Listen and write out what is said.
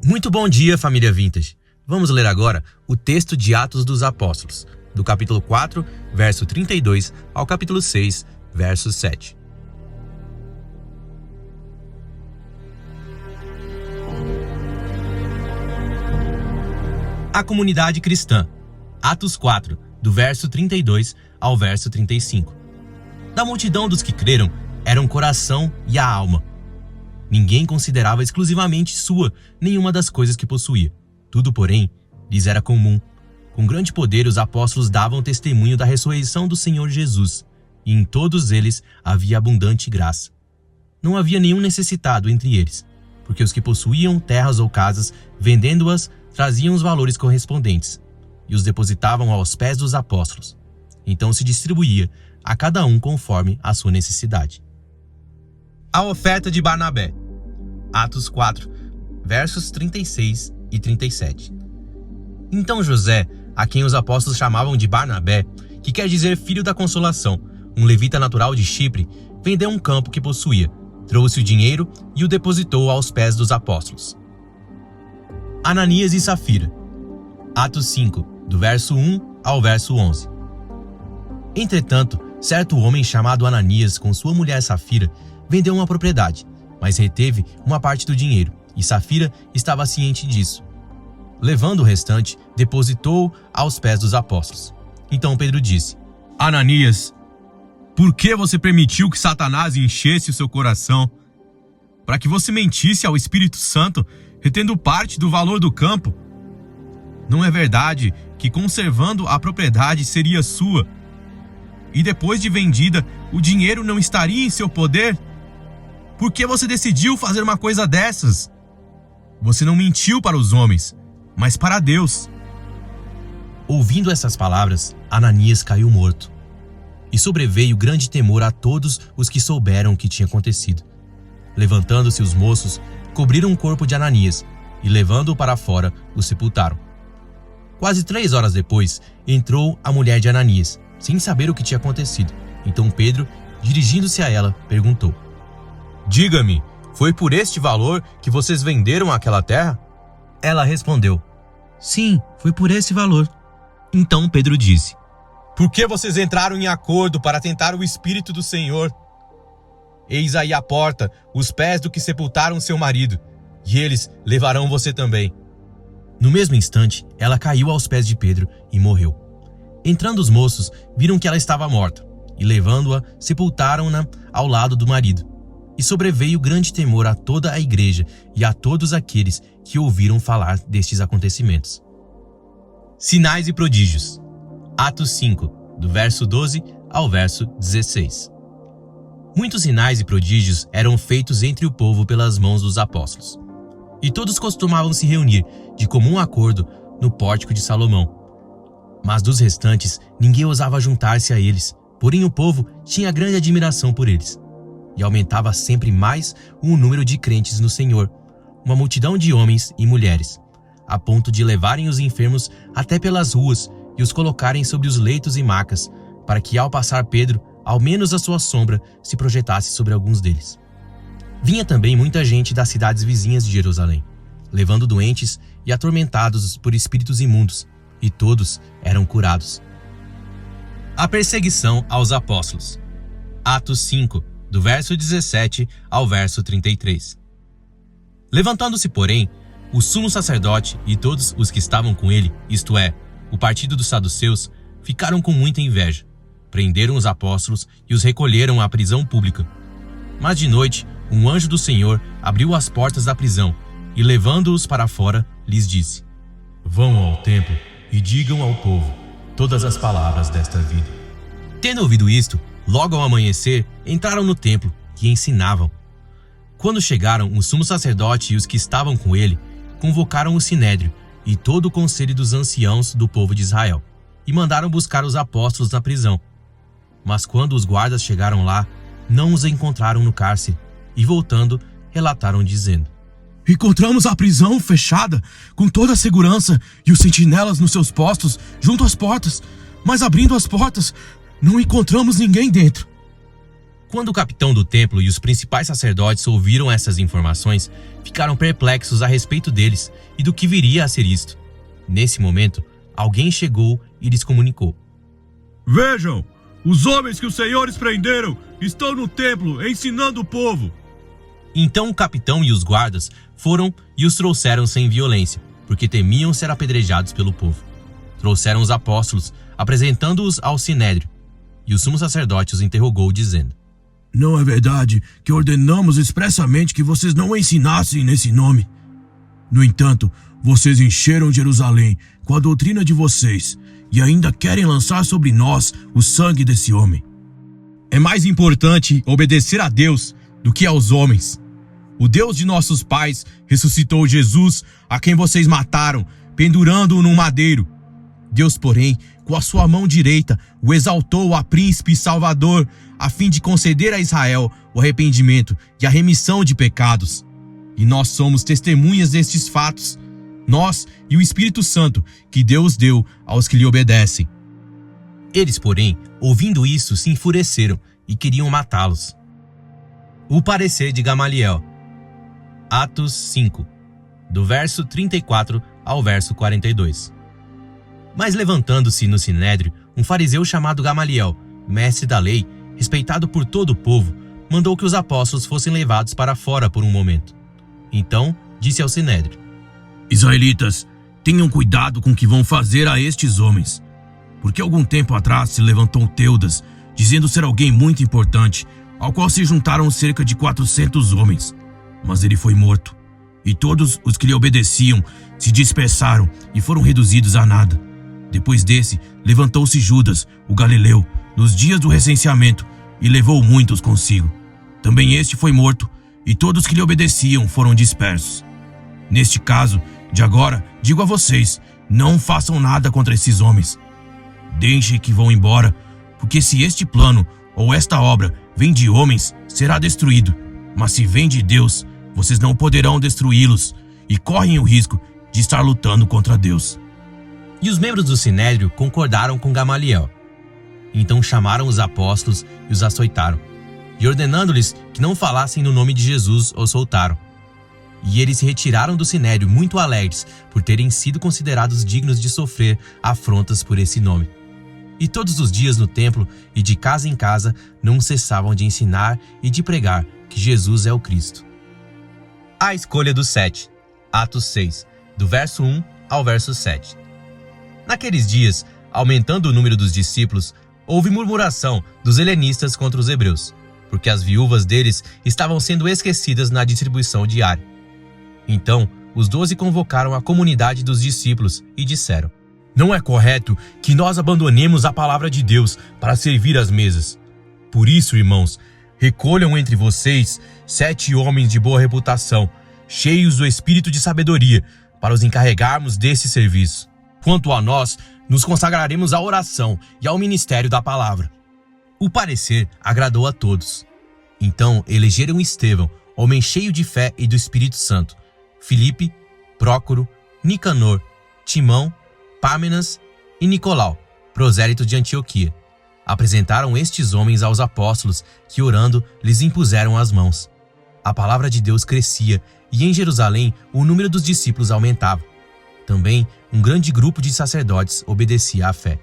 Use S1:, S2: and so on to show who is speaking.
S1: Muito bom dia, família Vintage. Vamos ler agora o texto de Atos dos Apóstolos, do capítulo 4, verso 32 ao capítulo 6, verso 7. A comunidade cristã. Atos 4, do verso 32 ao verso 35. Da multidão dos que creram eram o coração e a alma. Ninguém considerava exclusivamente sua nenhuma das coisas que possuía. Tudo, porém, lhes era comum. Com grande poder, os apóstolos davam testemunho da ressurreição do Senhor Jesus, e em todos eles havia abundante graça. Não havia nenhum necessitado entre eles, porque os que possuíam terras ou casas, vendendo-as, traziam os valores correspondentes, e os depositavam aos pés dos apóstolos. Então se distribuía a cada um conforme a sua necessidade. A oferta de Barnabé. Atos 4, versos 36 e 37. Então José, a quem os apóstolos chamavam de Barnabé, que quer dizer filho da consolação, um levita natural de Chipre, vendeu um campo que possuía, trouxe o dinheiro e o depositou aos pés dos apóstolos. Ananias e Safira. Atos 5, do verso 1 ao verso 11. Entretanto, certo homem chamado Ananias, com sua mulher Safira, vendeu uma propriedade, mas reteve uma parte do dinheiro, e Safira estava ciente disso. Levando o restante, depositou aos pés dos apóstolos. Então Pedro disse: Ananias, por que você permitiu que Satanás enchesse o seu coração, para que você mentisse ao Espírito Santo, retendo parte do valor do campo? Não é verdade que, conservando a propriedade, seria sua, e depois de vendida, o dinheiro não estaria em seu poder? Por que você decidiu fazer uma coisa dessas? Você não mentiu para os homens, mas para Deus. Ouvindo essas palavras, Ananias caiu morto. E sobreveio grande temor a todos os que souberam o que tinha acontecido. Levantando-se os moços, cobriram o corpo de Ananias e, levando-o para fora, o sepultaram. Quase 3 horas depois, entrou a mulher de Ananias, sem saber o que tinha acontecido. Então Pedro, dirigindo-se a ela, perguntou: Diga-me, foi por este valor que vocês venderam aquela terra? Ela respondeu: Sim, foi por esse valor. Então Pedro disse: Por que vocês entraram em acordo para tentar o Espírito do Senhor? Eis aí à porta os pés do que sepultaram seu marido, e eles levarão você também. No mesmo instante, ela caiu aos pés de Pedro e morreu. Entrando os moços, viram que ela estava morta, e levando-a, sepultaram-na ao lado do marido. E sobreveio grande temor a toda a igreja e a todos aqueles que ouviram falar destes acontecimentos. Sinais e prodígios. Atos 5, do verso 12 ao verso 16. Muitos sinais e prodígios eram feitos entre o povo pelas mãos dos apóstolos. E todos costumavam se reunir, de comum acordo, no pórtico de Salomão. Mas dos restantes, ninguém ousava juntar-se a eles, porém o povo tinha grande admiração por eles. E aumentava sempre mais o número de crentes no Senhor, uma multidão de homens e mulheres, a ponto de levarem os enfermos até pelas ruas e os colocarem sobre os leitos e macas, para que ao passar Pedro, ao menos a sua sombra se projetasse sobre alguns deles. Vinha também muita gente das cidades vizinhas de Jerusalém, levando doentes e atormentados por espíritos imundos, e todos eram curados. A perseguição aos apóstolos. Atos 5, do verso 17 ao verso 33. Levantando-se, porém, o sumo sacerdote e todos os que estavam com ele, isto é, o partido dos saduceus, ficaram com muita inveja. Prenderam os apóstolos e os recolheram à prisão pública. Mas de noite, um anjo do Senhor abriu as portas da prisão e, levando-os para fora, lhes disse: Vão ao templo e digam ao povo todas as palavras desta vida. Tendo ouvido isto, logo ao amanhecer, entraram no templo e ensinavam. Quando chegaram, o sumo sacerdote e os que estavam com ele convocaram o sinédrio e todo o conselho dos anciãos do povo de Israel e mandaram buscar os apóstolos na prisão. Mas quando os guardas chegaram lá, não os encontraram no cárcere e, voltando, relataram dizendo: Encontramos a prisão fechada, com toda a segurança e os sentinelas nos seus postos junto às portas, mas abrindo as portas, não encontramos ninguém dentro. Quando o capitão do templo e os principais sacerdotes ouviram essas informações, ficaram perplexos a respeito deles e do que viria a ser isto. Nesse momento, alguém chegou e lhes comunicou:
S2: Vejam, os homens que os senhores prenderam estão no templo ensinando o povo.
S1: Então o capitão e os guardas foram e os trouxeram sem violência, porque temiam ser apedrejados pelo povo. Trouxeram os apóstolos, apresentando-os ao sinédrio, e o sumo sacerdote os interrogou, dizendo:
S2: Não é verdade que ordenamos expressamente que vocês não ensinassem nesse nome? No entanto, vocês encheram Jerusalém com a doutrina de vocês e ainda querem lançar sobre nós o sangue desse homem.
S3: É mais importante obedecer a Deus do que aos homens. O Deus de nossos pais ressuscitou Jesus, a quem vocês mataram, pendurando-o num madeiro. Deus, porém, com a sua mão direita, o exaltou a príncipe e salvador, a fim de conceder a Israel o arrependimento e a remissão de pecados. E nós somos testemunhas destes fatos, nós e o Espírito Santo, que Deus deu aos que lhe obedecem.
S1: Eles, porém, ouvindo isso, se enfureceram e queriam matá-los. O parecer de Gamaliel. Atos 5, do verso 34 ao verso 42. Mas levantando-se no sinédrio, um fariseu chamado Gamaliel, mestre da lei, respeitado por todo o povo, mandou que os apóstolos fossem levados para fora por um momento. Então disse ao sinédrio:
S2: Israelitas, tenham cuidado com o que vão fazer a estes homens. Porque algum tempo atrás se levantou Teudas, dizendo ser alguém muito importante, ao qual se juntaram cerca de 400 homens. Mas ele foi morto, e todos os que lhe obedeciam se dispersaram e foram reduzidos a nada. Depois desse, levantou-se Judas, o galileu, nos dias do recenseamento, e levou muitos consigo. Também este foi morto, e todos que lhe obedeciam foram dispersos. Neste caso, de agora, digo a vocês, não façam nada contra esses homens. Deixem que vão embora, porque se este plano ou esta obra vem de homens, será destruído. Mas se vem de Deus, vocês não poderão destruí-los e correm o risco de estar lutando contra Deus.
S1: E os membros do sinédrio concordaram com Gamaliel. Então chamaram os apóstolos e os açoitaram, e ordenando-lhes que não falassem no nome de Jesus, os soltaram. E eles se retiraram do sinédrio muito alegres por terem sido considerados dignos de sofrer afrontas por esse nome. E todos os dias no templo e de casa em casa não cessavam de ensinar e de pregar que Jesus é o Cristo. A escolha dos 7. Atos 6, do verso 1 ao verso 7. Naqueles dias, aumentando o número dos discípulos, houve murmuração dos helenistas contra os hebreus, porque as viúvas deles estavam sendo esquecidas na distribuição diária. Então, os 12 convocaram a comunidade dos discípulos e disseram: Não é correto que nós abandonemos a palavra de Deus para servir às mesas. Por isso, irmãos, recolham entre vocês 7 homens de boa reputação, cheios do espírito de sabedoria, para os encarregarmos desse serviço. Quanto a nós, nos consagraremos à oração e ao ministério da palavra. O parecer agradou a todos. Então elegeram Estevão, homem cheio de fé e do Espírito Santo, Filipe, Prócoro, Nicanor, Timão, Pâmenas e Nicolau, prosélito de Antioquia. Apresentaram estes homens aos apóstolos, que orando lhes impuseram as mãos. A palavra de Deus crescia e em Jerusalém o número dos discípulos aumentava. Também um grande grupo de sacerdotes obedecia à fé.